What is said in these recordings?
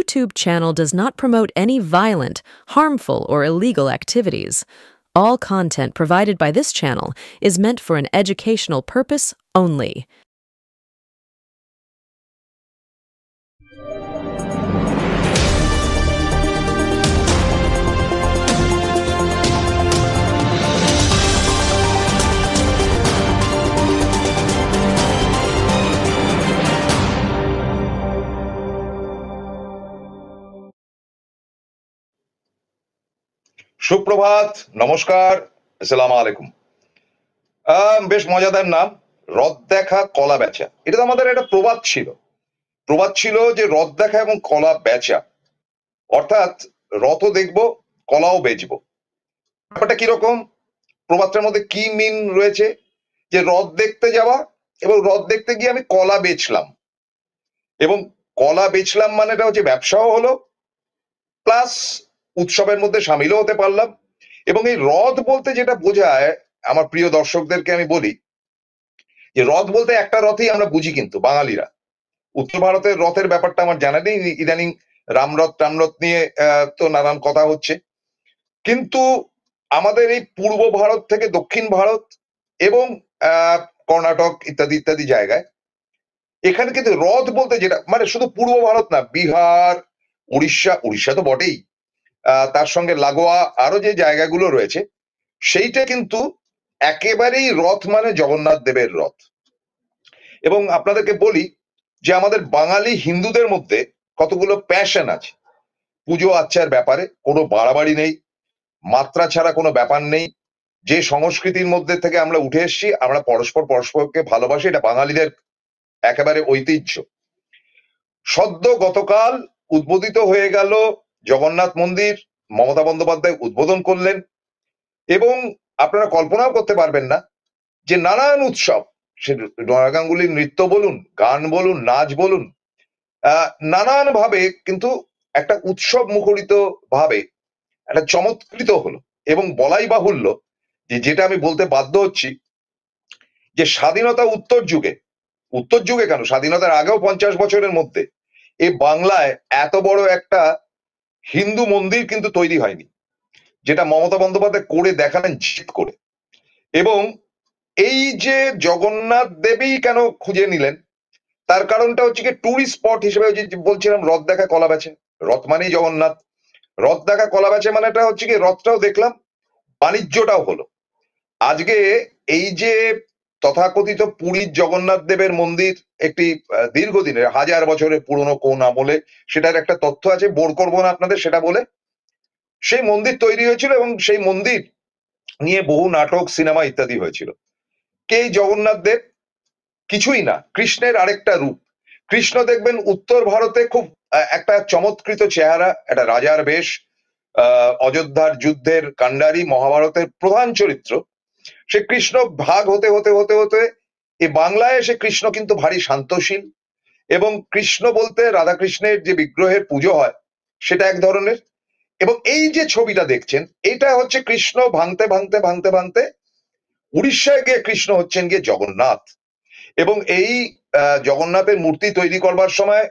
YouTube channel does not promote any violent, harmful, or illegal activities. All content provided by this channel is meant for an educational purpose only. সুপ্রভাত, নমস্কার, আসসালামু আলাইকুম। বেশ মজাদার নাম, রথ দেখা কলা বেচা। এটা তো আমাদের একটা প্রবাদ ছিল যে রথ দেখা এবং কলা বেচা, অর্থাৎ রথও দেখবো, কলাও বেচবো। ব্যাপারটা কিরকম? প্রবাদটার মধ্যে কি মিন রয়েছে? যে রথ দেখতে যাওয়া এবং রথ দেখতে গিয়ে আমি কলা বেচলাম, এবং কলা বেচলাম মানেটা হচ্ছে ব্যবসাও হলো, প্লাস উৎসবের মধ্যে সামিলও হতে পারলাম। এবং এই রথ বলতে যেটা বোঝায়, আমার প্রিয় দর্শকদেরকে আমি বলি যে রথ বলতে একটা রথই আমরা বুঝি, কিন্তু বাঙালিরা। উত্তর ভারতের রথের ব্যাপারটা আমার জানা নেই, ইদানিং রামরথ টামরথ নিয়ে তো নানান কথা হচ্ছে। কিন্তু আমাদের এই পূর্ব ভারত থেকে দক্ষিণ ভারত এবং কর্ণাটক ইত্যাদি ইত্যাদি জায়গায় এখানে কিন্তু রথ বলতে যেটা, মানে শুধু পূর্ব ভারত না, বিহার, উড়িষ্যা তো বটেই, তার সঙ্গে লাগোয়া আরো যে জায়গাগুলো রয়েছে, সেইটা কিন্তু একেবারেই রথ মানে জগন্নাথ দেবের রথ। এবং আপনাদেরকে বলি যে আমাদের বাঙালি হিন্দুদের মধ্যে কতগুলো প্যাশন আছে পুজো আচ্চার ব্যাপারে। কোনো বাড়াবাড়ি নেই, মাত্রা ছাড়া কোনো ব্যাপার নেই। যে সংস্কৃতির মধ্যে থেকে আমরা উঠে এসেছি, আমরা পরস্পরকে ভালোবাসি, এটা বাঙালিদের একেবারে ঐতিহ্য। সদ্য গতকাল উদ্বোধিত হয়ে গেল জগন্নাথ মন্দির, মমতা বন্দ্যোপাধ্যায় উদ্বোধন করলেন, এবং আপনারা কল্পনাও করতে পারবেন না যে নানান উৎসব, সে নয়া গাঙ্গুলির নৃত্য বলুন, গান বলুন, নাচ বলুন, নানান ভাবে কিন্তু একটা উৎসব মুখরিত ভাবে একটা চমৎকৃত হলো। এবং বলাই বাহুল্য যে যেটা আমি বলতে বাধ্য হচ্ছি, যে স্বাধীনতা উত্তর যুগে কেন, স্বাধীনতার আগেও 50 বছরের মধ্যে এই বাংলায় এত বড় একটা হিন্দু মন্দির কিন্তু তৈরি হয়নি, যেটা মমতা বন্দ্যোপাধ্যায় করে দেখালেন জিত করে। এবং এই যে জগন্নাথ দেবী কেন খুঁজে নিলেন, তার কারণটা হচ্ছে কি, টুরিস্ট স্পট হিসেবে যে বলছিলাম, রথ দেখা কলা বেচে, রথ মানেই জগন্নাথ, রথ দেখা কলা বেচে মানে এটা হচ্ছে কি, রথটাও দেখলাম, বাণিজ্যটাও হলো। আজকে এই যে তথাকথিত পুরীর জগন্নাথ দেবের মন্দির, একটি দীর্ঘদিনের 1000 বছরের পুরনো কোন আমলে, সেটার একটা তথ্য আছে, বোর করবো না আপনাদের সেটা বলে। সেই মন্দির তৈরি হয়েছিল এবং সেই মন্দির নিয়ে বহু নাটক, সিনেমা ইত্যাদি হয়েছিল। কে এই জগন্নাথ দেব? কিছুই না, কৃষ্ণের আরেকটা রূপ। কৃষ্ণ দেখবেন উত্তর ভারতে খুব একটা চমৎকৃত চেহারা, একটা রাজার বেশ, অযোধ্যার যুদ্ধের কাণ্ডারি, মহাভারতের প্রধান চরিত্র। সে কৃষ্ণ ভাগ হতে হতে হতে হতে এই বাংলায় এসে কৃষ্ণ কিন্তু ভারী শান্তশীল, এবং কৃষ্ণ বলতে রাধাকৃষ্ণের যে বিগ্রহের পুজো হয় সেটা এক ধরনের। এবং এই যে ছবিটা দেখছেন, এটা হচ্ছে কৃষ্ণ ভাঙতে ভাঙতে ভাঙতে ভাঙতে উড়িষ্যায় গিয়ে কৃষ্ণ হচ্ছেন গিয়ে জগন্নাথ। এবং এই জগন্নাথের মূর্তি তৈরি করবার সময়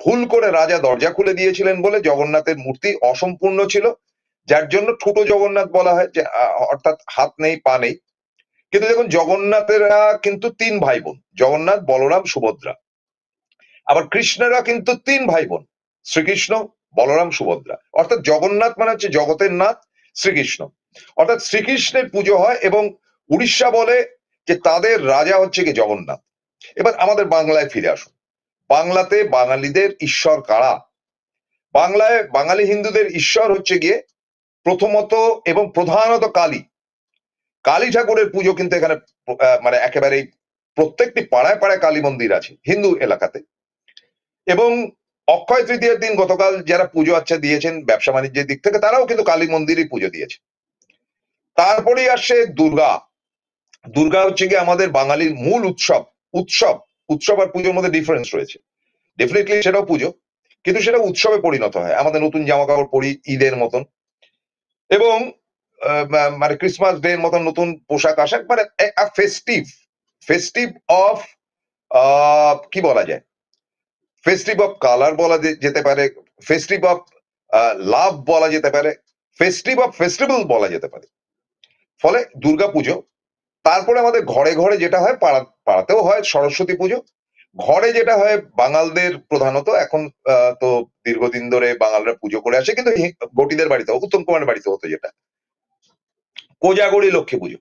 ভুল করে রাজা দরজা খুলে দিয়েছিলেন বলে জগন্নাথের মূর্তি অসম্পূর্ণ ছিল, যার জন্য ছোট জগন্নাথ বলা হয়, যে অর্থাৎ হাত নেই, পা নেই। কিন্তু দেখুন, জগন্নাথেরা কিন্তু 3 ভাই বোন, জগন্নাথ, বলরাম, সুভদ্রা। আবার কৃষ্ণেরা কিন্তু 3 ভাই বোন, শ্রীকৃষ্ণ, বলরাম, সুভদ্রা। অর্থাৎ জগন্নাথ মানে হচ্ছে জগতের নাথ শ্রীকৃষ্ণ, অর্থাৎ শ্রীকৃষ্ণের পুজো হয়। এবং উড়িষ্যা বলে যে তাদের রাজা হচ্ছে কি জগন্নাথ। এবার আমাদের বাংলায় ফিরে আসুন। বাংলাতে বাঙালিদের ঈশ্বর কারা? বাংলায় বাঙালি হিন্দুদের ঈশ্বর হচ্ছে গিয়ে প্রথমত এবং প্রধানত কালী। কালী ঠাকুরের পুজো কিন্তু এখানে মানে একেবারেই প্রত্যেকটি পাড়ায় পাড়ায় কালী মন্দির আছে হিন্দু এলাকাতে। এবং অক্ষয় তৃতীয়ার দিন গতকাল যারা পুজো আচ্ছা দিয়েছেন ব্যবসা বাণিজ্যের দিক থেকে, তারাও কিন্তু কালী মন্দিরই পুজো দিয়েছে। তারপরেই আসছে দুর্গা। দুর্গা হচ্ছে গিয়ে আমাদের বাঙালির মূল উৎসব আর পুজোর মধ্যে ডিফারেন্স রয়েছে। ডেফিনেটলি সেটাও পুজো, কিন্তু সেটা উৎসবে পরিণত হয়, আমাদের নতুন জামা কাপড় পরি ঈদের মতন, এবং মানে ক্রিসমাস ডে এর মতন নতুন পোশাক আশাক, মানে ফেস্টিভ অফ কি বলা যায়, ফেস্টিভ অফ কালার বলা যেতে পারে, ফেস্টিভ অফ লাভ বলা যেতে পারে, ফেস্টিভ অফ ফেস্টিভ্যাল বলা যেতে পারে। ফলে দুর্গাপুজো, তারপরে আমাদের ঘরে ঘরে যেটা হয়, পাড়াতেও হয় সরস্বতী পুজো। ঘরে যেটা হয় বাঙালদের প্রধানত এখন, তো দীর্ঘদিন ধরে বাঙালরা পুজো করে আসে, কিন্তু ঘটিদের বাড়িতে, উত্তম কুমারের বাড়িতে হতো যেটা কোজাগরি লক্ষ্মী পুজো,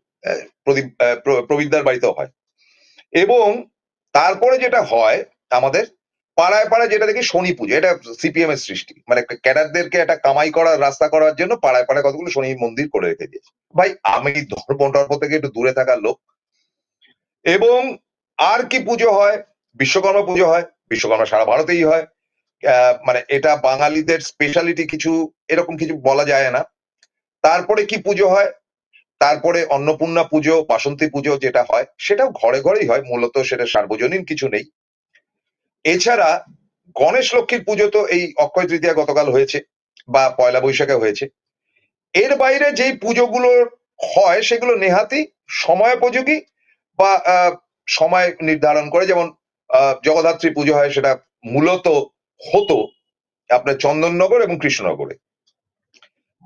প্রবীরদার বাড়িতেও হয়। এবং তারপরে যেটা হয় আমাদের পাড়ায় পাড়ায় যেটা দেখি শনি পুজো, এটা সিপিএম এর সৃষ্টি, মানে ক্যাডারদেরকে একটা কামাই করার রাস্তা করার জন্য পাড়ায় পাড়ায় কতগুলো শনি মন্দির করে রেখে দিয়েছে। ভাই আমি ধর্ম টর্ম থেকে একটু দূরে থাকার লোক। এবং আর কি পুজো হয়? বিশ্বকর্মা পুজো হয়, বিশ্বকর্মা সারা ভারতেই হয়। মানে এটা বাঙালিদের স্পেশালিটি কিছু, এরকম কিছু বলা যায় না। তারপরে কি পুজো হয়? তারপরে অন্নপূর্ণা পুজো, বাসন্তী পুজো যেটা হয় সেটাও ঘরে ঘরেই হয়, মূলত সেটা সার্বজনীন কিছু নেই। এছাড়া গণেশ লক্ষ্মীর পুজো তো এই অক্ষয় তৃতীয়া গতকাল হয়েছে, বা পয়লা বৈশাখে হয়েছে। এর বাইরে যেই পুজোগুলো হয় সেগুলো নেহাতি সময়োপযোগী, বা সময় নির্ধারণ করে, যেমন জগদ্ধাত্রী পুজো হয়, সেটা মূলত হতো আপনার চন্দননগর এবং কৃষ্ণনগরে।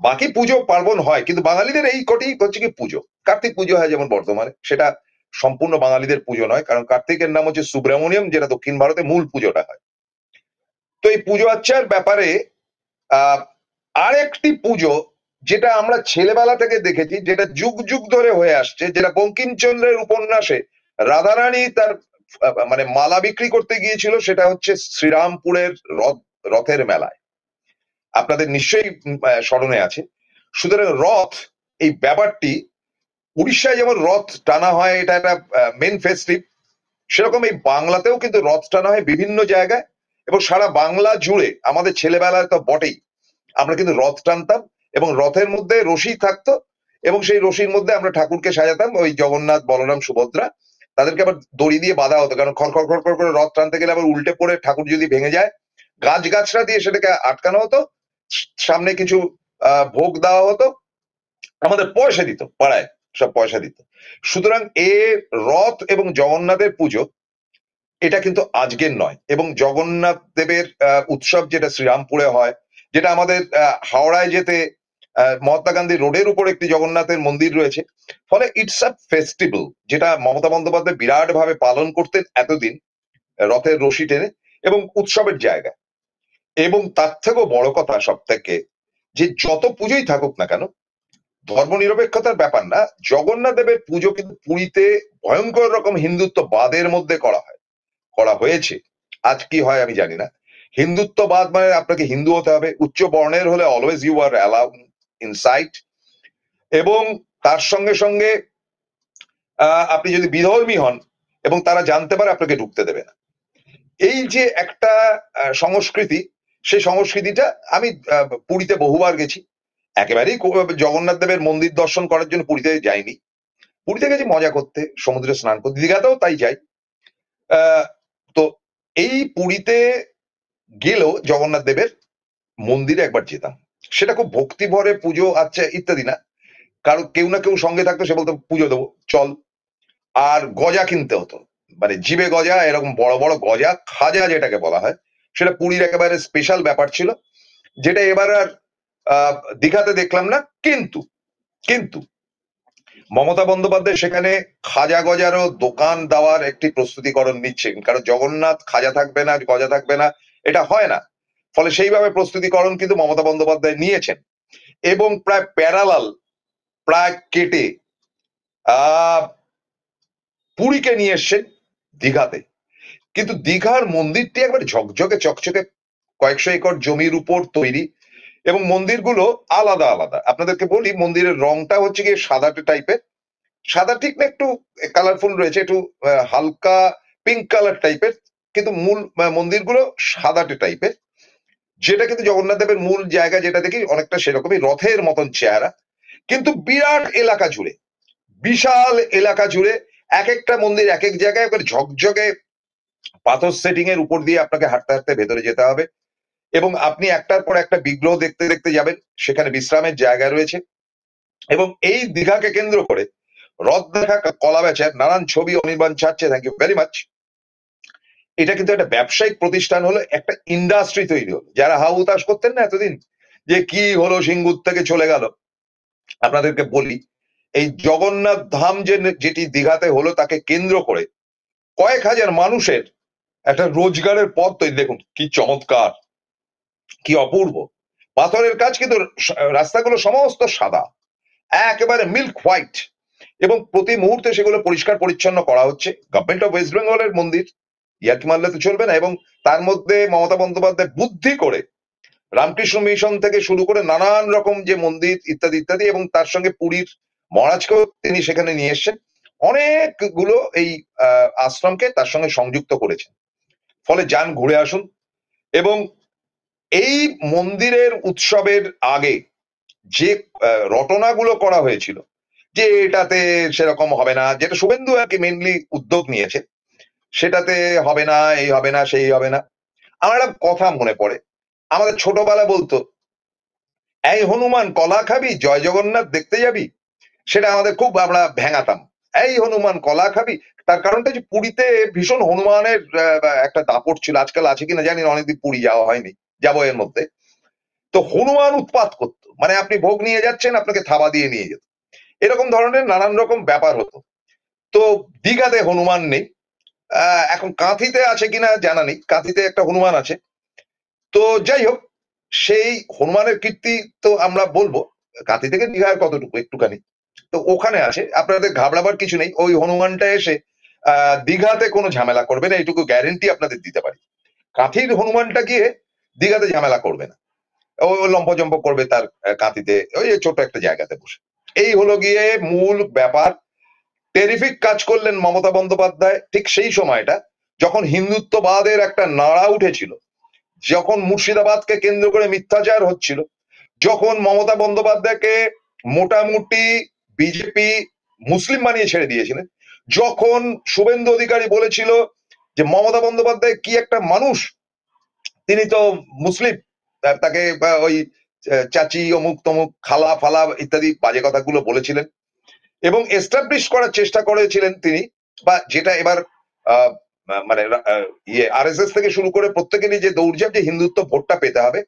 বাকি পুজো পার্বণ হয়, কিন্তু বাঙালিদের এই কটি হচ্ছে কি পুজো। কার্তিক পুজো হয় যেমন বর্ধমানে, সেটা সম্পূর্ণ বাঙালিদের পুজো নয়, কারণ কার্তিকের নাম হচ্ছে সুব্রমণিয়ম, যেটা দক্ষিণ ভারতে মূল পুজোটা হয়। তো এই পুজো আচ্চার ব্যাপারে আহ আরেকটি পুজো যেটা আমরা ছেলেবেলা থেকে দেখেছি, যেটা যুগ যুগ ধরে হয়ে আসছে, যেটা বঙ্কিমচন্দ্রের উপন্যাসে রাধারানী তার মানে মালা বিক্রি করতে গিয়েছিল, সেটা হচ্ছে শ্রীরামপুরের রথের মেলায়। আপনাদের নিশ্চয়ই স্মরণে আছে। সুতরাং রথ, এই ব্যাপারটি উড়িষ্যায় যেমন রথ টানা হয়, এটা একটা মেন ফেস্টিভ, সেরকম এই বাংলাতেও কিন্তু রথ টানা হয় বিভিন্ন জায়গায়। এবং সারা বাংলা জুড়ে আমাদের ছেলেবেলায় তো বটেই, আমরা কিন্তু রথ টানতাম, এবং রথের মধ্যে রশি থাকতো, এবং সেই রশির মধ্যে আমরা ঠাকুরকে সাজাতাম, ওই জগন্নাথ, বলরাম, সুভদ্রা, তাদেরকে আবার দড়ি দিয়ে বাঁধা হতো, কারণ খড় খড় খড় খড় করে রথ টানতে গেলে আবার উল্টে পড়ে ঠাকুর যদি ভেঙে যায়, গাছরা দিয়ে সেটাকে আটকানো হতো। সামনে কিছু ভোগ দেওয়া হতো, আমাদের পয়সা দিত, পাড়ায় সব পয়সা দিত। সুতরাং এ রথ এবং জগন্নাথের পুজো, এটা কিন্তু আজকের নয়। এবং জগন্নাথ দেবের উৎসব যেটা শ্রীরামপুরে হয়, যেটা আমাদের হাওড়ায় যেতে মহাত্মা গান্ধী রোডের উপর একটি জগন্নাথের মন্দির রয়েছে। ফলে ইটস আ ফেস্টিভ্যাল, যেটা মমতা বন্দ্যোপাধ্যায় বিরাট ভাবে পালন করতেন এতদিন, রথের রশি টেনে, এবং উৎসবের জায়গা। এবং তার থেকেও বড় কথা সব থেকে, যে যত পুজোই থাকুক না কেন, ধর্ম নিরপেক্ষতার ব্যাপার না, জগন্নাথ দেবের পুজো কিন্তু পুরীতে ভয়ঙ্কর রকম হিন্দুত্ববাদের মধ্যে করা হয়েছে। আজ কি হয় আমি জানি না। হিন্দুত্ববাদ মানে আপনাকে হিন্দু হতে হবে, উচ্চ বর্ণের হলে always you are allowed inside, এবং তার সঙ্গে সঙ্গে আপনি যদি বিধর্মী হন এবং তারা জানতে পারে, আপনাকে ঢুকতে দেবে না। এই যে একটা সংস্কৃতি, সেই সংস্কৃতিটা আমি পুরীতে বহুবার গেছি। একেবারেই জগন্নাথ দেবের মন্দির দর্শন করার জন্য পুরীতে যাইনি, পুরীতে গেছি মজা করতে, সমুদ্রে স্নান করতে, দীঘাতেও তাই যাই। তো এই পুরীতে গেলেও জগন্নাথ দেবের মন্দিরে একবার যেতাম, সেটা খুব ভক্তি ভরে পুজো আচ্ছা ইত্যাদি না, কারণ কেউ না কেউ সঙ্গে থাকতো, সে বলতো পুজো দেবো চল। আর গজা কিনতে হতো, মানে জিবে গজা, এরকম বড় বড় গজা, খাজা যেটাকে বলা হয়, সেটা পুরীর একেবারে স্পেশাল ব্যাপার ছিল, যেটা এবার আর দীঘাতে দেখলাম না। কিন্তু কিন্তু মমতা বন্দ্যোপাধ্যায় সেখানে খাজা গজারও দোকান দেওয়ার একটি প্রস্তুতিকরণ নিচ্ছেন, কারণ জগন্নাথ খাজা থাকবে না, গজা থাকবে না, এটা হয় না। ফলে সেইভাবে প্রস্তুতিকরণ কিন্তু মমতা বন্দ্যোপাধ্যায় নিয়েছেন, এবং প্রায় প্যারালাল, প্রায় কেটে পুরীকে নিয়ে এসছেন দীঘাতে। কিন্তু দীঘার মন্দিরটি একবার ঝকঝকে চকচকে, কয়েকশো একর জমির উপর তৈরি, এবং মন্দিরগুলো আলাদা আলাদা। আপনাদেরকে বলি, মন্দিরের রংটা হচ্ছে গিয়ে সাদাটে টাইপের, সাদা ঠিক না, একটু কালারফুল রয়েছে, একটু হালকা পিঙ্ক কালার টাইপের, কিন্তু মূল মন্দিরগুলো সাদাটে টাইপের, যেটা কিন্তু জগন্নাথ দেবের মূল জায়গা যেটা দেখি অনেকটা সেরকমই, রথের মতন চেহারা, কিন্তু বিরাট এলাকা জুড়ে, বিশাল এলাকা জুড়ে এক একটা মন্দির এক এক জায়গায় একবার ঝকঝকে পাথর সেটিং এর উপর দিয়ে আপনাকে হাঁটতে হাঁটতে ভেতরে যেতে হবে, এবং আপনি একটার পর একটা বিগ্রহ দেখতে দেখতে যাবেন, সেখানে বিশ্রামের জায়গা রয়েছে। এবং এই দীঘাকে কেন্দ্র করে রথ দেখা, কলা বেচার নানান ছবি অনির্বাণ ছাড়ছে, থ্যাংক ইউ ভেরি মাচ। এটা কিন্তু একটা ব্যবসায়িক প্রতিষ্ঠান হলো, একটা ইন্ডাস্ট্রি তৈরি হলো। যারা হা হুতাশ করতেন না এতদিন যে কি হলো সিঙ্গুর থেকে চলে গেল, আপনাদেরকে বলি এই জগন্নাথ ধাম যেটি দীঘাতে হলো তাকে কেন্দ্র করে কয়েক হাজার মানুষের একটা রোজগারের পথ তৈরি। দেখুন কি চমৎকার, কি অপূর্ব পাথরের কাজ, কিন্তু রাস্তাগুলো সমস্ত সাদা, একেবারে মিল্ক হোয়াইট, এবং প্রতি মুহূর্তে সেগুলো পরিষ্কার পরিচ্ছন্ন করা হচ্ছে। গভর্নমেন্ট অফ ওয়েস্ট বেঙ্গলের মন্দির, ইয়ার্কি মারলে তো চলবে না। এবং তার মধ্যে মমতা বন্দ্যোপাধ্যায় বুদ্ধি করে রামকৃষ্ণ মিশন থেকে শুরু করে নানান রকম যে মন্দির ইত্যাদি ইত্যাদি, এবং তার সঙ্গে পুরীর মহারাজকেও তিনি সেখানে নিয়ে এসছেন, অনেকগুলো এই আশ্রমকে তার সঙ্গে সংযুক্ত করেছেন। ফলে যান ঘুরে আসুন। এবং এই মন্দিরের উৎসবের আগে যে রটনাগুলো করা হয়েছিল যে এটাতে সেরকম হবে না, যেটা শুভেন্দু আর কি মেনলি উদ্যোগ নিয়েছে, সেটাতে হবে না, এই হবে না, সেই হবে না। আমার একটা কথা মনে পড়ে, আমাদের ছোটবেলা বলতো এই হনুমান কলা খাবি, জয় জগন্নাথ দেখতে যাবি। সেটা আমাদের খুব আমরা ভেঙাতাম, এই হনুমান কলা খাবি। তার কারণটা যে পুরীতে ভীষণ হনুমানের একটা দাপট ছিল, আজকাল আছে কিনা জানি না, অনেকদিন পুরী যাওয়া হয়নি, যাবো এর মধ্যে। তো হনুমান উৎপাত করতো, মানে আপনি ভোগ নিয়ে যাচ্ছেন, আপনাকে থাবা দিয়ে নিয়ে যেত, এরকম ধরনের নানান রকম ব্যাপার হতো। তো দীঘাতে হনুমান নেই, এখন কাঁথিতে আছে কিনা জানা নেই, কাঁথিতে একটা হনুমান আছে। তো যাই হোক, সেই হনুমানের কীর্তি তো আমরা বলবো, কাঁথি থেকে দীঘার কতটুকু, একটুখানি, তো ওখানে আছে, আপনাদের ঘাবড়াবার কিছু নেই। ওই হনুমানটা এসে দীঘাতে কোনো ঝামেলা করবে না, এইটুকু গ্যারেন্টি আপনাদের দিতে পারি। কাঁথির হনুমানটা গিয়ে দীঘাতে ঝামেলা করবে না, ও লম্পজম্প করবে তার কাঁথিতে ওই ছোট একটা জায়গাতে বসে। এই হলো গিয়ে মূল ব্যাপার। টেরিফিক কাজ করলেন মমতা বন্দ্যোপাধ্যায় ঠিক সেই সময়টা যখন হিন্দুত্ববাদের একটা নাড়া উঠেছিল, যখন মুর্শিদাবাদকে কেন্দ্র করে মিথ্যাচার হচ্ছিল, যখন মমতা বন্দ্যোপাধ্যায়কে মোটামুটি বিজেপি মুসলিম বানিয়ে ছেড়ে দিয়েছিলেন, যখন শুভেন্দু অধিকারী বলেছিল যে মমতা বন্দ্যোপাধ্যায় কি একটা মানুষ, তিনি তো মুসলিম, তাকে ওই চাচি অমুক তমুক খালা ফালা ইত্যাদি বাজে কথাগুলো বলেছিলেন, এবং এস্টাবলিশ করার চেষ্টা করেছিলেন তিনি, বা যেটা এবার মানে ইয়ে আরএসএস থেকে শুরু করে প্রত্যেকেরই যে দৌড়ঝাঁপ যে হিন্দুত্ব ভোটটা পেতে হবে।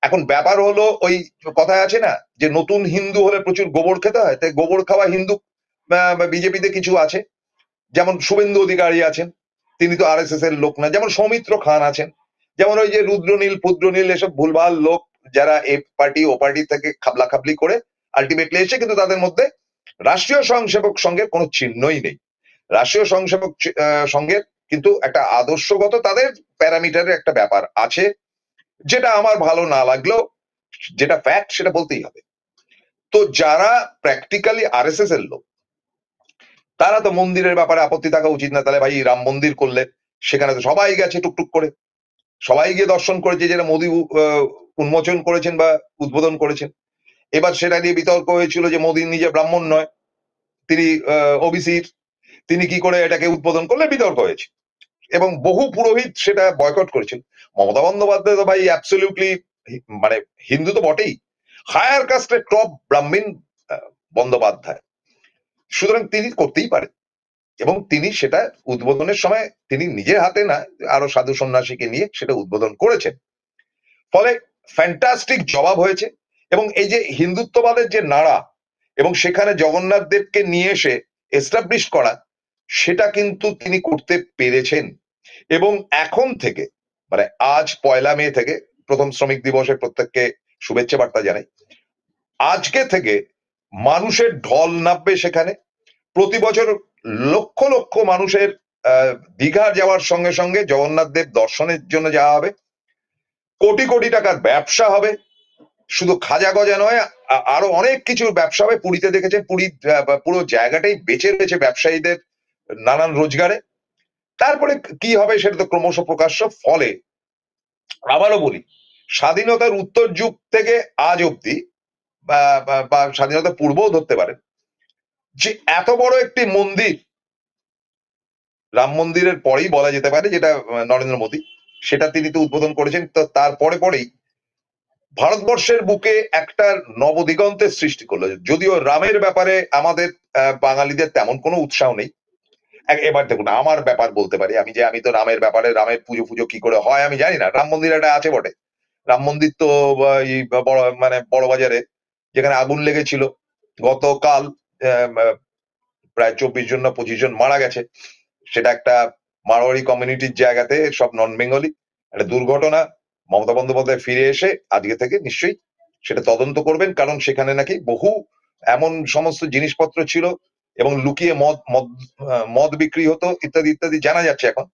এখন ব্যাপার হলো ওই কথায় আছে না যে নতুন হিন্দু হলে প্রচুর গোবর খেতে হয়, তাই গোবর খাওয়া হিন্দু বিজেপিতে কিছু আছে, যেমন শুভেন্দু অধিকারী আছেন, তিনি তো আরএসএস এর লোক না, যেমন সৌমিত্র খান আছেন, যেমন ওই যে রুদ্রনীল পুদ্রনীল এসব ভুলভাল লোক যারা এ পার্টি ও পার্টি থেকে খাবলা খাবলি করে আলটিমেটলি এসে, কিন্তু তাদের মধ্যে রাষ্ট্রীয় স্বয়ংসেবক সংঘের কোনো চিহ্নই নেই। রাষ্ট্রীয় স্বয়ংসেবক সংঘের কিন্তু একটা আদর্শগত তাদের প্যারামিটারের একটা ব্যাপার আছে, যেটা আমার ভালো না লাগলেও যেটা ফ্যাক্ট সেটা বলতেই হবে। তো যারা প্র্যাকটিক্যালি আরএসএস এর লোক, তারা তো মন্দিরের ব্যাপারে আপত্তি থাকা উচিত না। তাহলে ভাই রাম মন্দির করলে সেখানে তো সবাই গেছে টুকটুক করে, সবাই গিয়ে দর্শন করেছে, যেটা মোদী উন্মোচন করেছেন বা উদ্বোধন করেছেন। এবার সেটা নিয়ে বিতর্ক হয়েছিল যে মোদী নিজে ব্রাহ্মণ নয়, তিনি ওবিসির, তিনি কি করে এটাকে উদ্বোধন করলে বিতর্ক হয়েছে, এবং বহু পুরোহিত সেটা বয়কট করেছেন। মমতা বন্দ্যোপাধ্যায় তো ভাই অ্যাবসলিউটলি মানে হিন্দু তো বটেই, হায়ার কাস্টের টপ ব্রাহ্মণ বন্দ্যোপাধ্যায়, সুতরাং তিনি করতেই পারেন, এবং তিনি সেটা উদ্বোধনের সময় তিনি নিজের হাতে না, আরো সাধু সন্ন্যাসীকে নিয়ে সেটা উদ্বোধন করেছেন। ফলে ফ্যান্টাস্টিক জবাব হয়েছে, এবং এই যে হিন্দুত্ববাদের যে নাড়া এবং সেখানে জগন্নাথ দেবকে নিয়ে এসে এস্টাবলিশ করা, সেটা কিন্তু তিনি করতে পেরেছেন। এবং এখন থেকে মানে আজ 1 মে থেকে, প্রথম শ্রমিক দিবসে প্রত্যেককে শুভেচ্ছা বার্তা জানাই, আজকে থেকে মানুষের ঢল নামবে সেখানে। প্রতি বছর লক্ষ লক্ষ মানুষের দীঘা যাওয়ার সঙ্গে সঙ্গে জগন্নাথ দেব দর্শনের জন্য যাওয়া হবে, কোটি কোটি টাকার ব্যবসা হবে, শুধু খাজা গজা নয়, আরো অনেক কিছুর ব্যবসা হবে। পুরীতে দেখেছেন, পুরী পুরো জায়গাটাই বেঁচে রয়েছে ব্যবসায়ীদের নানান রোজগারে। তারপরে কি হবে সেটা তো ক্রমশ প্রকাশ্য। ফলে আবারও বলি, স্বাধীনতার উত্তর যুগ থেকে আজ অব্দি বা স্বাধীনতা পূর্বও ধরতে পারেন, যে এত বড় একটি মন্দির, রাম মন্দিরের পরেই বলা যেতে পারে, যেটা নরেন্দ্র মোদী সেটা তিনি তো উদ্বোধন করেছেন, তো তারপরে পরেই ভারতবর্ষের বুকে একটা নবদিগন্তের সৃষ্টি করলো। যদিও রামের ব্যাপারে আমাদের বাঙালিদের তেমন কোনো উৎসাহ নেই, এবার দেখুন আমার ব্যাপার বলতে পারি, আমি তো রামের ব্যাপারে, রামের পুজো ফুজো কি করে হয় আমি জানি না। রাম মন্দির একটা আছে বটে, রাম মন্দির তো এই বড় মানে বড় বাজারে যেখানে আগুন লেগেছিল গতকাল, প্রায় 24 জন না 25 জন মারা গেছে। সেটা একটা মারোয়ারি কমিউনিটির জায়গাতে, সব নন বেঙ্গলি, একটা দুর্ঘটনা। মমতা বন্দ্যোপাধ্যায় ফিরে এসে আজকে থেকে নিশ্চয়ই সেটা তদন্ত করবেন, কারণ সেখানে নাকি বহু এমন সমস্ত জিনিসপত্র ছিল এবং লুকিয়ে মদ মদ মদ বিক্রি হতো ইত্যাদি ইত্যাদি জানা যাচ্ছে এখন,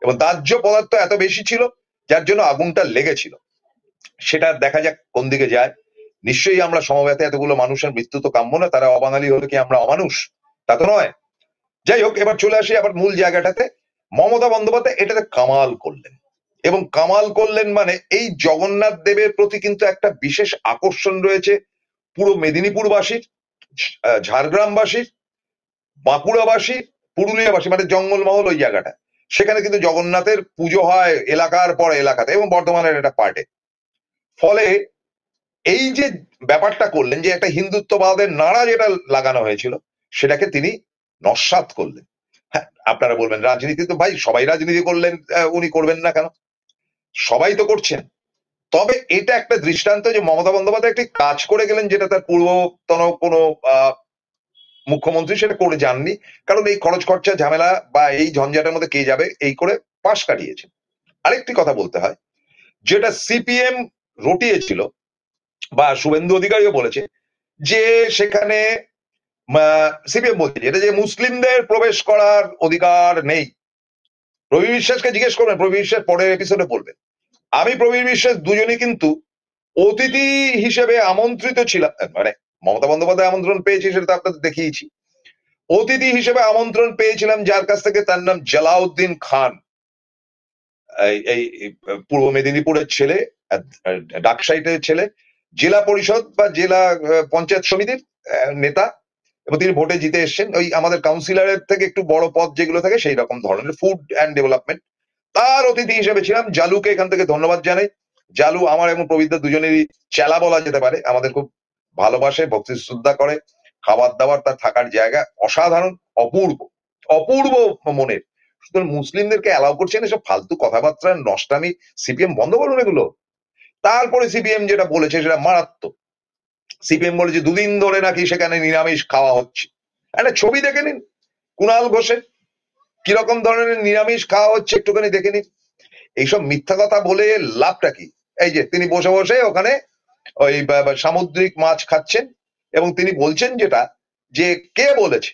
এবং দাহ্য পদার্থ এত বেশি ছিল যার জন্য আগুনটা লেগেছিল। সেটা দেখা যাক কোন দিকে যায়। নিশ্চয়ই আমরা সমবেতে এতগুলো মানুষের মৃত্যু তো কাম্য না, তারা অবাঙালি হলে কি আমরা অমানুষ? তা তো নয়। যাই হোক, এবার চলে আসি আবার মূল জায়গাটাতে। মমতা বন্দ্যোপাধ্যায় এটাতে কামাল করলেন, এবং কামাল করলেন মানে এই জগন্নাথ দেবের প্রতি কিন্তু একটা বিশেষ আকর্ষণ রয়েছে পুরো মেদিনীপুরবাসীর, ঝাড়গ্রামবাসীর, বাঁকুড়াবাসীর, পুরুলিয়াবাসী, মানে জঙ্গলমহল ওই জায়গাটা। সেখানে কিন্তু জগন্নাথের পুজো হয় এলাকার পর এলাকাতে, এবং বর্ধমানের একটা পার্টে। ফলে এই যে ব্যাপারটা করলেন, যে একটা হিন্দুত্ববাদের নাড়া যেটা লাগানো হয়েছিল সেটাকে তিনি নস্যাৎ করলেন। হ্যাঁ, আপনারা বলবেন রাজনীতি তো ভাই সবাই রাজনীতি করলেন, উনি করবেন না কেন? সবাই তো করছেন। তবে এটা একটা দৃষ্টান্ত যে মমতা বন্দ্যোপাধ্যায় একটি কাজ করে গেলেন যেটা তার পূর্বতন কোনো মুখ্যমন্ত্রী সেটা করে যাননি। কারণ এই খরচ খরচা ঝামেলা বা এই ঝঞ্ঝাটের মধ্যে কে যাবে, এই করে পাশ কাটিয়েছেন। আরেকটি কথা বলতে হয়, যেটা সিপিএম রটিয়েছিল বা শুভেন্দু অধিকারীও বলেছে, যে সেখানে সিপিএম বলছে এটা যে মুসলিমদের প্রবেশ করার অধিকার নেই। প্রবীর বিশ্বাসকে জিজ্ঞেস করবেন, প্রবীর বিশ্বাস পরের এপিসোডে বলবেন। আমি প্রবীর বিশ্বাস দুজনই কিন্তু অতিথি হিসেবে আমন্ত্রিত ছিলাম, মানে মমতা বন্দ্যোপাধ্যায় আমন্ত্রণ পেয়েছি সেটা তো আপনাদের দেখিয়েছি। অতিথি হিসেবে আমন্ত্রণ পেয়েছিলাম যার কাছ থেকে, তার নাম জালাউদ্দিন খান, এই পূর্ব মেদিনীপুরের ছেলে, ডাকসাইটের ছেলে, জেলা পরিষদ বা জেলা পঞ্চায়েত সমিতির নেতা, এবং তিনি ভোটে জিতে এসছেন। ওই আমাদের কাউন্সিলরের থেকে একটু বড় পদ যেগুলো থাকে সেই রকম ধরনের, ফুড অ্যান্ড ডেভেলপমেন্ট। তার অতিথি হিসেবে ছিলাম। জালুকে এখান থেকে ধন্যবাদ জানাই। জালু আমার এবং প্রবীরদা দুজনেরই চেলা বলা যেতে পারে, আমাদের খুব ভালোবাসে, ভক্তি শ্রদ্ধা করে। খাবার দাবার, তার থাকার জায়গা অসাধারণ, অপূর্ব, অপূর্ব মনের। সুতরাং মুসলিমদেরকে অ্যালাউ করছেন এসব ফালতু কথাবার্তা, নষ্টামি। সিপিএম বন্ধ করুন এগুলো। তারপরে সিপিএম যেটা বলেছে সেটা মারাত্মক। সিপিএম বলেছে 2 দিন ধরে নাকি সেখানে নিরামিষ খাওয়া হচ্ছে। একটা ছবি দেখে নিন কুণাল ঘোষের, কিরকম ধরনের নিরামিষ খাওয়া হচ্ছে একটুখানি দেখে নিন। এইসব মিথ্যা কথা বলে লাভটা কি? এই যে তিনি বসে বসে ওখানে ওই সামুদ্রিক মাছ খাচ্ছেন, এবং তিনি বলছেন যেটা, যে কে বলেছে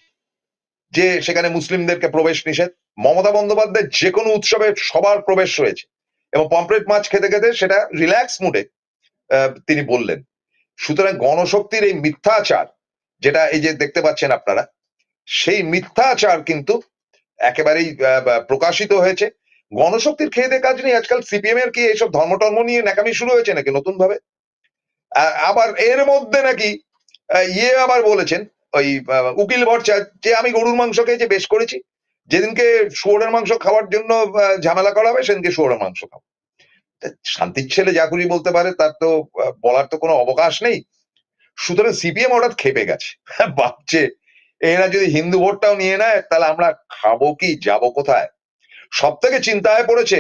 যে সেখানে মুসলিমদেরকে প্রবেশ নিষেধ? মমতা বন্দ্যোপাধ্যায় যে কোনো উৎসবে সবার প্রবেশ রয়েছে, এবং পমফ্রেট মাছ খেতে খেতে সেটা রিল্যাক্স মুডে তিনি বললেন। সুতরাং গণশক্তির এই মিথ্যাচার যেটা এই যে দেখতে পাচ্ছেন আপনারা, সেই মিথ্যাচার কিন্তু একেবারেই প্রকাশিত হয়েছে। গণশক্তির খেয়ে দিয়ে কাজ নেই। আজকাল সিপিএম এর কি এইসব ধর্মটর্ম নিয়ে ন্যাকামি শুরু হয়েছে নাকি নতুন ভাবে? আবার এর মধ্যে নাকি আবার বলেছেন ওই উকিল ভট্টাচার্য, যে আমি গরুর মাংস খেয়ে বেশ করেছি, যেদিনকে শুয়োরের মাংস খাওয়ার জন্য ঝামেলা করা হবে সেদিনকে শুয়োরের মাংস খাবো। শান্তির ছেলে যা খুশি বলতে পারে, তার তো বলার তো কোনো অবকাশ নেই। সুতরাং সিপিএম হঠাৎ খেপে গেছে, ভাবছে এরা যদি হিন্দু ভোটটাও নিয়ে নেয় তাহলে আমরা খাবো কি, যাবো কোথায়? সব থেকে চিন্তায় পড়েছে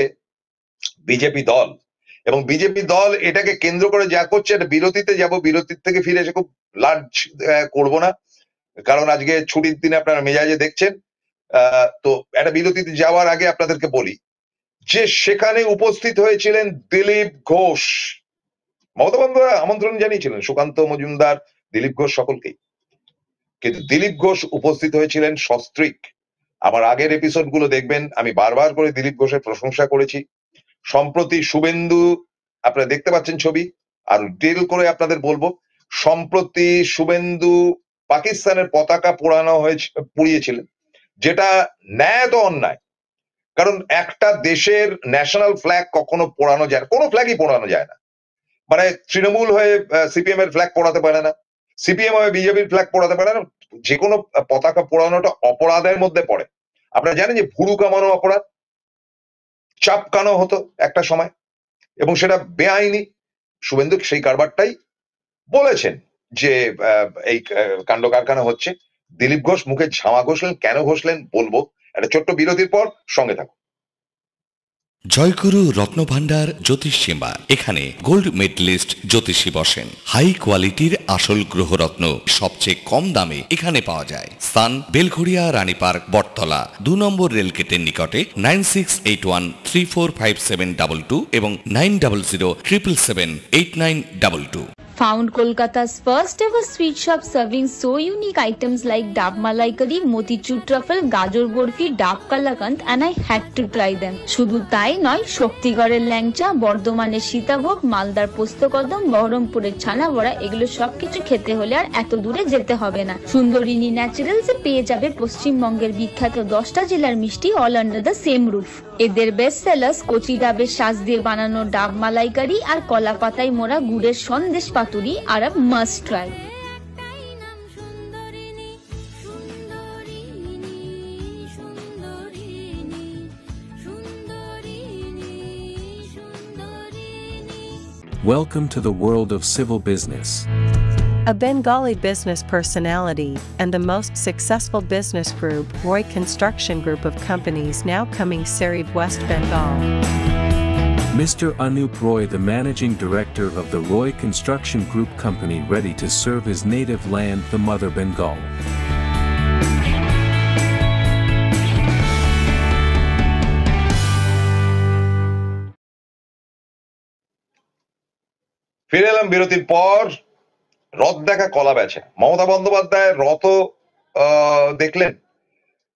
বিজেপি দল, এবং বিজেপি দল এটাকে কেন্দ্র করে যা করছে, এটা বিরতিতে যাব, বিরতির থেকে ফিরে এসে খুব লাঞ্চ করবো না, কারণ আজকে ছুটির দিনে আপনারা মেজাজে দেখছেন। তো একটা বিরতিতে যাওয়ার আগে আপনাদেরকে বলি যে সেখানে উপস্থিত হয়েছিলেন দিলীপ ঘোষ। মমতা বন্দ্যোপাধ্যায় আমন্ত্রণ জানিয়েছিলেন সুকান্ত মজুমদার, দিলীপ ঘোষ, সকলকেই। কিন্তু দিলীপ ঘোষ উপস্থিত হয়েছিলেন সস্ত্রীক। আমার আগের এপিসোড গুলো দেখবেন, আমি বারবার করে দিলীপ ঘোষের প্রশংসা করেছি। সম্প্রতি শুভেন্দু, আপনারা দেখতে পাচ্ছেন ছবি, আর ডিটেল করে আপনাদের বলবো। সম্প্রতি শুভেন্দু পাকিস্তানের পতাকা পুড়িয়েছিলেন, যেটা ন্যায় তো অন্যায়। কারণ একটা দেশের ন্যাশনাল ফ্ল্যাগ কখনো পোড়ানো যায় না, কোনো ফ্ল্যাগই পোড়ানো যায় না। মানে তৃণমূল হয়ে সিপিএম এর ফ্ল্যাগ পোড়াতে পারে না, সিপিএম হয়ে বিজেপির ফ্ল্যাগ পোড়াতে পারে না। যে কোনো পতাকা পোড়ানোটা অপরাধের মধ্যে পড়ে। আপনারা জানেন যে ভুরু কামানো অপরাধ, চাপকানো হতো একটা সময়, এবং সেটা বেআইনি। শুভেন্দু সেই কারবারটাই বলেছেন যে এই কাণ্ড কারখানা হচ্ছে। দিলীপ ঘোষ মুখে ঝামা ঘষলেন, কেন ঘষলেন বলবো। একটা ছোট্ট বিরতির পর সঙ্গে থাকুন। জয়গুরু রত্নভান্ডার জ্যোতিষ সীমা, এখানে গোল্ড মেডেলিস্ট জ্যোতিষী বসেন। হাই কোয়ালিটির আসল গ্রহরত্ন সবচেয়ে কম দামে এখানে পাওয়া যায়। স্থান বেলঘড়িয়া, রানী পার্ক, বটতলা, 2 নম্বর রেলগেটের নিকটে। 9681345722 এবং 9007778922। Found Kolkata's first ever sweet shop serving so unique items like Dab Malai Curry, Motichur Truffle, Gajor Borfi, Dab Kalakand, and I had to try them. শুধু তাই নয়, শক্তিগড়ের ল্যাংচা, বর্ধমানের সীতাভোগ, মালদার পোস্তকদম, বহরমপুরের ছানা বড়া, এগুলো সবকিছু খেতে হলে আর এত দূরে যেতে হবে না। সুন্দরিনী ন্যাচারালসে পেয়ে যাবে পশ্চিমবঙ্গের বিখ্যাত 10টা জেলার মিষ্টি all under the same roof. এদের বেস্ট সেলার্স কচি ডাবের শাঁস দিয়ে বানানো ডাব মালাইকারি আর কলা পাতায় মোড়া গুড়ের সন্দেশ পাতুরি আর must try. Welcome to the world of civil business. A Bengali business personality and the most successful business group, Roy Construction Group of companies, now coming Sarib, West Bengal. Mr. Anup Roy, the managing director of the Roy Construction Group company, ready to serve his native land, the mother Bengal. ফিরে এলাম বিরতির পর। রথ দেখা কলা বেচা, মমতা বন্দ্যোপাধ্যায় রথ দেখলেন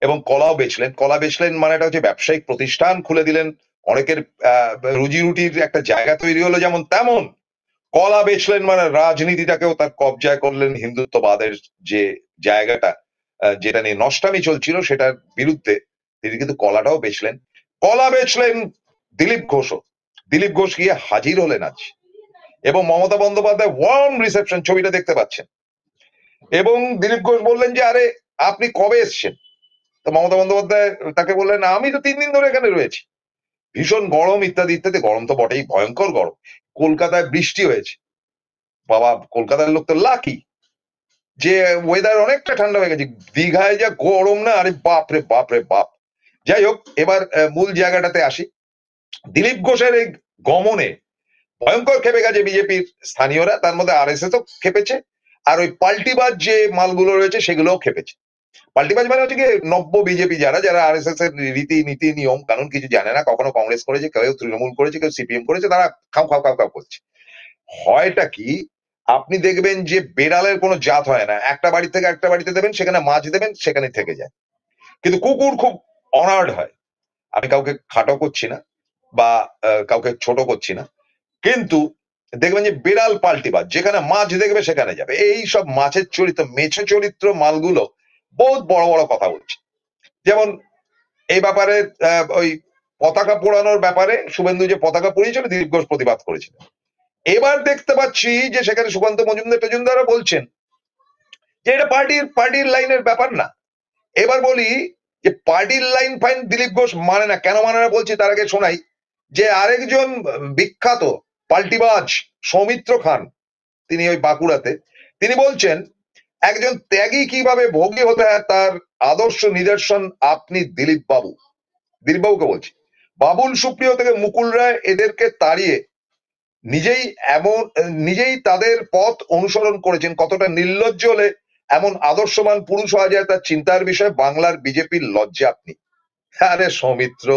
এবং কলাও বেচলেন। কলা বেচলেন মানে এটা হচ্ছে ব্যবসায়িক প্রতিষ্ঠান খুলে দিলেন, অনেকের রুজি রুটির একটা জায়গা তৈরি হলো যেমন তেমন কলা বেচলেন মানে রাজনীতিটাকেও তার কবজায় করলেন। হিন্দুত্ববাদের যে জায়গাটা যেটা নিয়ে নষ্টামি চলছিল সেটার বিরুদ্ধে তিনি কিন্তু কলাটাও বেচলেন। কলা বেচলেন দিলীপ ঘোষও। দিলীপ ঘোষ গিয়ে হাজির হলেন আজ এবং মমতা বন্দ্যোপাধ্যায় ওয়ার্ম রিসেপশন, ছবিটা দেখতে পাচ্ছেন। এবং দিলীপ ঘোষ বললেন যে আরে আপনি কবে এসছেন? তো মমতা বন্দ্যোপাধ্যায় তাকে বললেন আমি তো 3 দিন ধরে এখানে রয়েছি। ভীষণ গরম ইত্যাদি ইত্যাদি। গরম তো বটেই, ভয়ঙ্কর গরম। কলকাতায় বৃষ্টি হয়েছে, বাবা কলকাতার লোক তো লাকি যে ওয়েদার অনেকটা ঠান্ডা হয়ে গেছে। দীঘায় যা গরম না, আরে বাপ রে বাপ রে বাপ। যাই হোক, এবার মূল জায়গাটাতে আসি। দিলীপ ঘোষের এই গমনে ভয়ঙ্কর খেপে গেছে বিজেপির স্থানীয়রা, তার মধ্যে আরএসএস ও খেপেছে, আর ওই পাল্টিবাজ যে মালগুলো রয়েছে সেগুলোও খেপেছে। পাল্টিবাজ মানে হচ্ছে কি নব্য বিজেপি, যারা আরএসএস এর রীতি নীতি নিয়ম কানুন কিছু জানে না, কখনো কংগ্রেস করেছে, কেউ তৃণমূল করেছে, কেউ সিপিএম করেছে, তারা খাও খাও খাও খাও করছে। হয়টা কি, আপনি দেখবেন যে বেড়ালের কোনো জাত হয় না, একটা বাড়ি থেকে একটা বাড়িতে দেবেন, সেখানে মাছ দেবেন, সেখানে থেকে যায়। কিন্তু কুকুর খুব অনার্ড হয়। আমি কাউকে খাটো করছি না বা কাউকে ছোট করছি না, কিন্তু দেখবেন যে বিড়াল পাল্টিবাজ, যেখানে মাছ দেখবে সেখানে যাবে। এই সব মাছের চরিত্র, মেছো চরিত্র মালগুলো বহুত বড় বড় কথা বলছে। যেমন এই ব্যাপারে ওই পতাকা পোড়ানোর ব্যাপারে শুভেন্দু যে পতাকা পড়িয়েছিল, দিলীপ ঘোষ প্রতিবাদ করেছিল। এবার দেখতে পাচ্ছি যে সেখানে সুকান্ত মজুমদার বলছেন যে এটা পার্টির লাইনের ব্যাপার না। এবার বলি যে পার্টির লাইন ফাইন দিলীপ ঘোষ মানে না। কেন মানে না বলছি, তার আগে শোনাই যে আরেকজন বিখ্যাত পাল্টিবাজ সৌমিত্র খান, তিনি ওই বাঁকুড়াতে, তিনি বলছেন একজন ত্যাগী কিভাবে ভোগী হতে হয় তার আদর্শ নিদর্শন আপনি দিলীপ বাবুকে বলছি। বাবুল সুপ্রিয় থেকে মুকুল রায় এদেরকে তাড়িয়ে নিজেই তাদের পথ অনুসরণ করেছেন। কতটা নির্লজ্জ হলে এমন আদর্শবান পুরুষ হওয়া যায় তার চিন্তার বিষয়। বাংলার বিজেপির লজ্জা আপনি। আরে সৌমিত্র,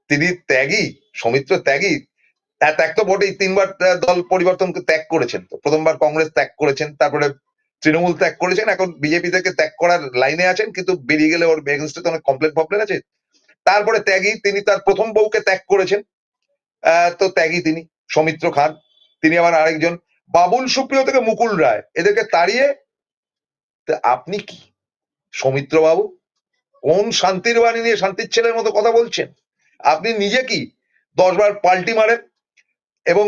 তিনি ত্যাগী, সৌমিত্র ত্যাগী। ত্যাগ তো বটেই, 3বার দল পরিবর্তন ত্যাগ করেছেন। তো প্রথমবার কংগ্রেস ত্যাগ করেছেন, তারপরে তৃণমূল ত্যাগ করেছেন, এখন বিজেপি থেকে ত্যাগ করার লাইনে আছেন, কিন্তু বেরিয়ে গেলে ওর এগেনস্টে অনেক কমপ্লেন আছে। তারপরে ত্যাগী, তিনি তার প্রথম বউকে ত্যাগ করেছেন, তো ত্যাগী তিনি সৌমিত্র খান। তিনি আবার আরেকজন বাবুল সুপ্রিয় থেকে মুকুল রায় এদেরকে তাড়িয়ে, আপনি কি সৌমিত্র বাবু কোন শান্তির বাণী নিয়ে শান্তির ছেলের মতো কথা বলছেন? আপনি নিজে কি 10 বার পাল্টি মারেন এবং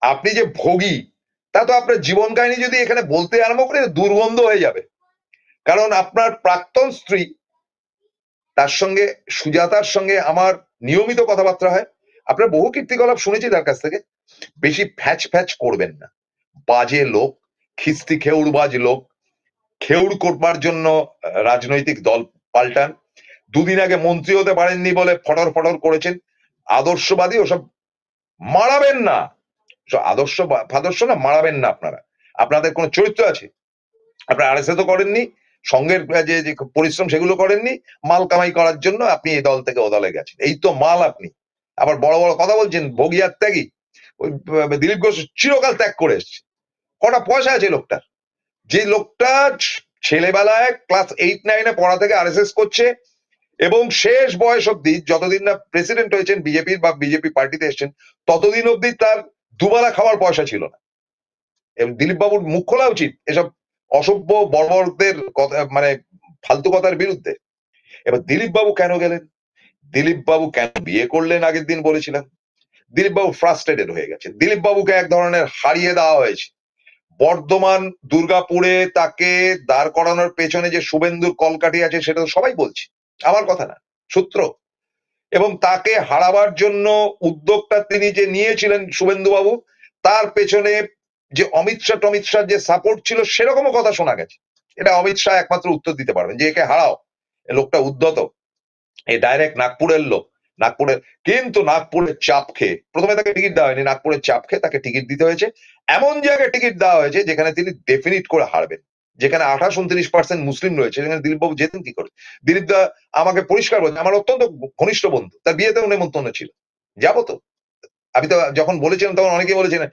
আপনি যে ভোগী তা তো আপনার জীবন কাহিনী যদি এখানে বলতে আরম্ভ করে দুর্গন্ধ হয়ে যাবে। কারণ আপনার প্রাক্তন স্ত্রী, তার সঙ্গে সুজাতার সঙ্গে আমার নিয়মিত কথাবার্তা হয়, আপনার বহু কীর্তিকলাপ শুনেছি তার কাছ থেকে। বেশি ফ্যাচ করবেন না, বাজে লোক, খিস্তি খেউড়বাজ লোক। খেউড় করবার জন্য রাজনৈতিক দল পাল্টান। দুদিন আগে মন্ত্রী হতে পারেননি বলে ফটর ফটর করেছেন। আদর্শবাদী ওসব মারাবেন না, আদর্শ ফাদর্শ না, মারাবেন না। আপনারা, আপনাদের কোনো চরিত্র আছে? আপনারা আরএসএস তো করেননি, সঙ্গের যে পরিশ্রম সেগুলো করেননি, মাল কামাই করার জন্য আপনি এই দল থেকে ও দলে গেছেন। এই তো মাল আপনি। আবার বড় বড় কথা বলছেন, ভোগিয়ার ত্যাগী। ওই দিলীপ ঘোষ চিরকাল ত্যাগ করে এসছে। কটা পয়সা আছে লোকটার? যে লোকটা ছেলেবেলায় ক্লাস 8-9-এ পড়া থেকে আরএসএস করছে এবং শেষ বয়স অব্দি, যতদিন না প্রেসিডেন্ট হয়েছেন বিজেপির বা বিজেপি পার্টিতে এসছেন, ততদিন অব্দি তার দুবেলা খাওয়ার পয়সা ছিল না। এবং দিলীপ বাবুর মুখ খোলা উচিত এসব অসভ্য বর্বরদের কথা, মানে ফালতু কথার বিরুদ্ধে। এবার দিলীপ বাবু কেন গেলেন? দিলীপ বাবু কেন বিয়ে করলেন? আগের দিন বলেছিলাম দিলীপ বাবু ফ্রাস্ট্রেটেড হয়ে গেছে। দিলীপ বাবুকে এক ধরনের হারিয়ে দেওয়া হয়েছে। বর্ধমান দুর্গাপুরে তাকে দাঁড় করানোর পেছনে যে শুভেন্দুর কলকাঠি আছে সেটা তো সবাই বলছে, আমার কথা না, সূত্র। এবং তাকে হারাবার জন্য উদ্যোগটা তিনি যে নিয়েছিলেন শুভেন্দু বাবু, তার পেছনে যে অমিত শাহ যে সাপোর্ট ছিল সেরকমও কথা শোনা গেছে। এটা অমিত শাহ একমাত্র উত্তর দিতে পারবেন যে একে হারাও, এ লোকটা উদ্যত, এই ডাইরেক্ট নাগপুরের লোক। নাগপুরের, কিন্তু নাগপুরের চাপ খেয়ে প্রথমে তাকে টিকিট দেওয়া হয়নি, নাগপুরের চাপ খেয়ে তাকে টিকিট দিতে হয়েছে। এমন জায়গায় টিকিট দেওয়া হয়েছে যেখানে তিনি ডেফিনিট করে হারবেন, যেখানে 28-29% মুসলিম রয়েছে, সেখানে দিলীপ বাবু যেতেন কি করে? দিলীপ দা আমাকে পরিষ্কার বলছে, আমার অত্যন্ত ঘনিষ্ঠ বন্ধু, তার বিয়েতেও নেমন্তন্ন ছিল, যাবো তো। আমি তো যখন বলেছিলাম তখন অনেকেই বলেছিলেন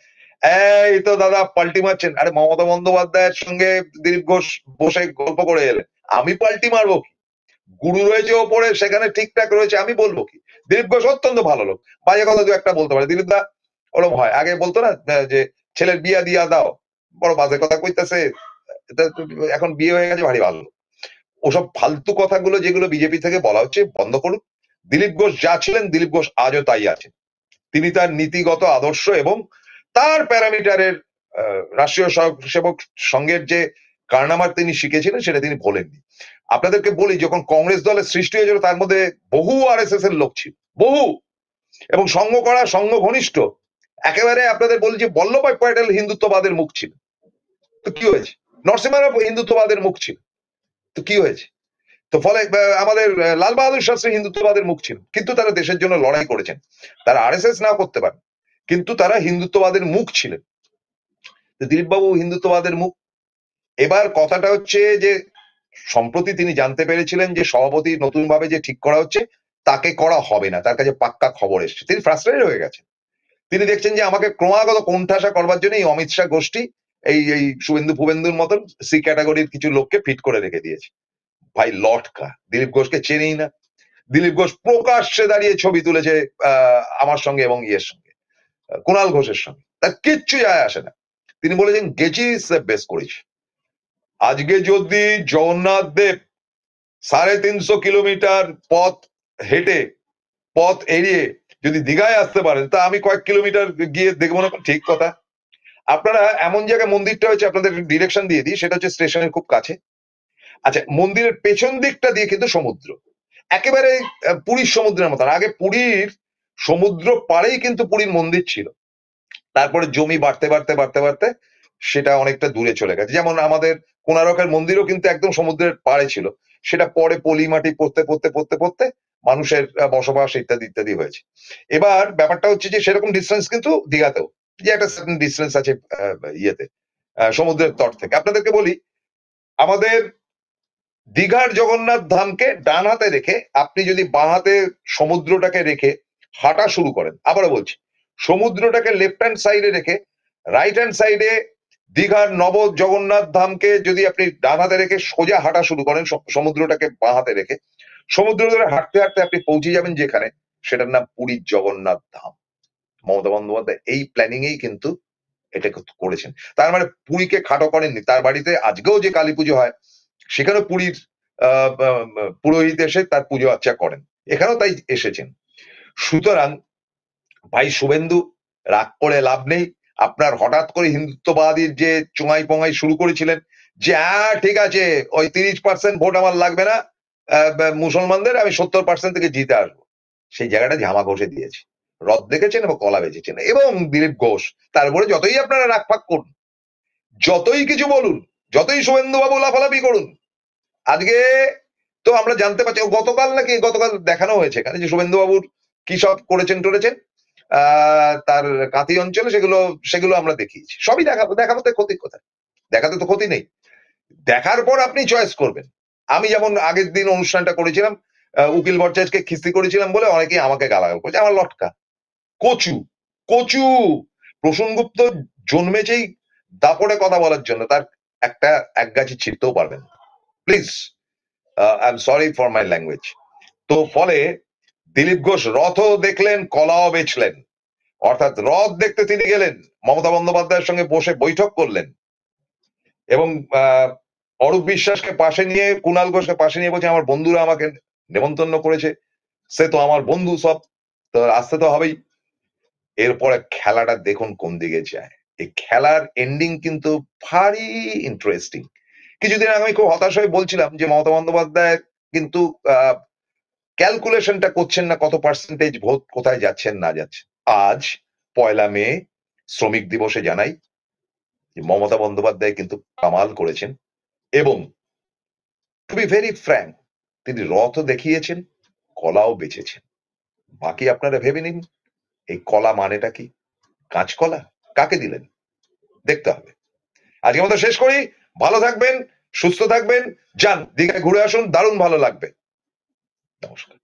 এই তো দাদা পাল্টি মারছেন। আরে মমতা বন্দ্যোপাধ্যায়ের সঙ্গে দিলীপ ঘোষ বসে গল্প করে এলেন, আমি পাল্টি মারবো কি? গুরু রয়েছে ওপরে, সেখানে ঠিকঠাক রয়েছে, আমি বলবো কি? দিলীপ ঘোষ অত্যন্ত ভালো লোক, বাজে কথা দু একটা বলতে পারে। দিলীপ দা ওরকম হয়, আগে বলতো না যে ছেলের বিয়া দিয়া দাও, বড় বাজে কথা কইতাছে, এখন বিয়ে হয়ে গেছে, ভারী ভালো। ওসব ফালতু কথাগুলো যেগুলো বিজেপি থেকে বলা হচ্ছে বন্ধ করুন। দিলীপ ঘোষ যা ছিলেন দিলীপ ঘোষ আজও তাই আছেন। তিনি তার নীতিগত আদর্শ এবং তার প্যারামিটারের রাষ্ট্রীয় স্বয়ংসেবক সংঘের যে কারনামার তিনি শিখেছিলেন সেটা তিনি ভোলেননি। আপনাদেরকে বলি, যখন কংগ্রেস দলের সৃষ্টি হয়েছিল তার মধ্যে বহু আরএসএস এর লোক ছিল, বহু, এবং সঙ্গ করা, সঙ্গ ঘনিষ্ঠ। একেবারে আপনাদের বলি যে বল্লভভাই প্যাটেল হিন্দুত্ববাদের মুখ ছিল, তো কি হয়েছে? নরসিংহ হিন্দুত্ববাদের মুখ ছিল, তো কি হয়েছে? তো ফলে আমাদের লাল বাহাদুর শাস্ত্রী হিন্দুত্ববাদের মুখ ছিল, কিন্তু তারা দেশের জন্য লড়াই করেছেন। তারা আরএসএস নাও করতে পারেন, কিন্তু তারা হিন্দুত্ববাদের মুখ ছিলেন। দিলীপ বাবু হিন্দুত্ববাদের মুখ। এবার কথাটা হচ্ছে যে সম্প্রতি তিনি জানতে পেরেছিলেন যে সভাপতি নতুন ভাবে যে ঠিক করা হচ্ছে তাকে করা হবে না, তার কাছে পাক্কা খবর এসেছে, তিনি ফ্রাস্ট্রেটেড হয়ে গেছেন। তিনি দেখছেন যে আমাকে ক্রমাগত কোণঠাসা করবার জন্য এই অমিত শাহ গোষ্ঠী, এই শুভেন্দু ফুবেন্দুর মতন সি ক্যাটাগরির কিছু লোককে ফিট করে রেখে দিয়েছে। ভাই লটকা, দিলীপ ঘোষকে চেনেই না। দিলীপ ঘোষ প্রকাশ্যে দাঁড়িয়ে ছবি তুলেছে আমার সঙ্গে এবং ইয়ের সঙ্গে, কুণাল ঘোষের সঙ্গে, তার কিচ্ছু যায় আসে না। তিনি বলেছেন গেছি বেশ করেছি। আজকে যদি জগন্নাথ দেব 350 কিলোমিটার পথ হেঁটে, পথ এড়িয়ে যদি দীঘায় আসতে পারেন, তা আমি কয়েক কিলোমিটার গিয়ে দেখবো না? ঠিক কথা। আপনারা এমন জায়গায় মন্দিরটা হয়েছে, আপনাদের ডিরেকশন দিয়ে দিই, সেটা হচ্ছে স্টেশনের খুব কাছে। আচ্ছা, মন্দিরের পেছন দিকটা দিয়ে কিন্তু সমুদ্র, একেবারে পুরীর সমুদ্রের মতন। আগে পুরীর সমুদ্র পাড়েই কিন্তু পুরীর মন্দির ছিল, তারপরে জমি বাড়তে বাড়তে বাড়তে বাড়তে সেটা অনেকটা দূরে চলে গেছে। যেমন আমাদের কোণারকের মন্দিরও কিন্তু একদম সমুদ্রের পাড়ে ছিল, সেটা পরে পলি মাটি পড়তে পড়তে পড়তে পড়তে মানুষের বসবাস ইত্যাদি ইত্যাদি হয়েছে। এবার ব্যাপারটা হচ্ছে যে সেরকম ডিস্টেন্স কিন্তু দীঘাতেও, যে একটা সার্টেন ডিস্টেন্স আছে ইয়েতে, সমুদ্রের তট থেকে। আপনাদেরকে বলি, আমাদের দীঘার জগন্নাথ ধামকে ডান হাতে রেখে আপনি যদি বাঁ হাতে সমুদ্রটাকে রেখে হাঁটা শুরু করেন, আবারও বলছি, সমুদ্রটাকে লেফট হ্যান্ড সাইডে রেখে রাইট হ্যান্ড সাইডে দীঘার নব জগন্নাথ ধামকে যদি আপনি ডান হাতে রেখে সোজা হাঁটা শুরু করেন, সমুদ্রটাকে বাঁ হাতে রেখে সমুদ্র ধরে হাঁটতে হাঁটতে আপনি পৌঁছে যাবেন যেখানে, সেটার নাম পুরীর জগন্নাথ ধাম। মমতা বন্দ্যোপাধ্যায় এই প্ল্যানিং এই কিন্তু এটা করেছেন। তার মানে পুরীকে খাটো করেননি। তার বাড়িতে আজকেও যে কালী পুজো হয়, সেখানে পুরীর পুরোহিত এসে তার পুজো আর্চা করেন, এখানেও তাই এসেছেন। সুতরাং ভাই শুভেন্দু, রাগ করে লাভ নেই। আপনার হঠাৎ করে হিন্দুত্ববাদীর যে চোঙাই পঙাই শুরু করেছিলেন যে হ্যাঁ ঠিক আছে, ওই 30% ভোট আমার লাগবে না মুসলমানদের, আমি 70% থেকে জিতে আসবো, সেই জায়গাটা ঝামা ঘষে দিয়েছে। রদ দেখেছেন এবং কলা বেঁচেছেন। এবং দিলীপ ঘোষ, তারপরে যতই আপনারা রাগ ফাক করুন, যতই কিছু বলুন, যতই শুভেন্দুবাবু লাফালাফি করুন, আজকে তো আমরা জানতে পারছি, গতকাল দেখানো হয়েছে এখানে যে শুভেন্দুবাবুর কি সব করেছেন তার কাঁথি অঞ্চলে, সেগুলো আমরা দেখিয়েছি। সবই দেখাতে ক্ষতি কোথায়? দেখাতে তো ক্ষতি নেই। দেখার পর আপনি চয়েস করবেন। আমি যেমন আগের দিন অনুষ্ঠানটা করেছিলাম, উকিল ভট্টাচার্যকে খিস্তি করেছিলাম বলে অনেকেই আমাকে গালাগাল করেছে। আমার লটকা, কচু কচু প্রসূন গুপ্ত জন্মেছেই দাপড়ে কথা বলার জন্য, তার একটা একগাছি ছিঁড়তেও পারবেন। Please, I am sorry for my language. তো ফলে দিলীপ ঘোষ রথও দেখলেন, কলাও বেচলেন। অর্থাৎ রথ দেখতে তিনি গেলেন, মমতা বন্দ্যোপাধ্যায়ের সঙ্গে বসে বৈঠক করলেন এবং অরূপ বিশ্বাসকে পাশে নিয়ে, কুণাল ঘোষকে পাশে নিয়ে বলছে আমার বন্ধুরা আমাকে নেমন্তন্ন করেছে, সে তো আমার বন্ধু, সব তো আসতে তো হবেই। এরপরে খেলাটা দেখুন কোন দিকে যায়। এই খেলার এন্ডিং কিন্তু ভারী ইন্টারেস্টিং। কিছুদিন আগে আমি খুব হতাশ হয়ে বলছিলাম যে মমতা বন্দ্যোপাধ্যায় কিন্তু ক্যালকুলেশনটা করছেন না কত পার্সেন্টেজ ভোট কোথায় যাচ্ছেন না যাচ্ছে। আজ 1 মে শ্রমিক দিবসে জানাই যে মমতা বন্দ্যোপাধ্যায় কিন্তু কামাল করেছেন এবং টু বি ভেরি ফ্র্যাঙ্ক, তিনি রথও দেখিয়েছেন, কলাও বেচেছেন। বাকি আপনারা ভেবে নিন এই কলা মানেটা কি? কাঁচকলা কাকে দিলেন? দেখতে হবে। আজকের মতো শেষ করি। ভালো থাকবেন, সুস্থ থাকবেন, যান দীঘায় ঘুরে আসুন, দারুণ ভালো লাগবে। নমস্কার।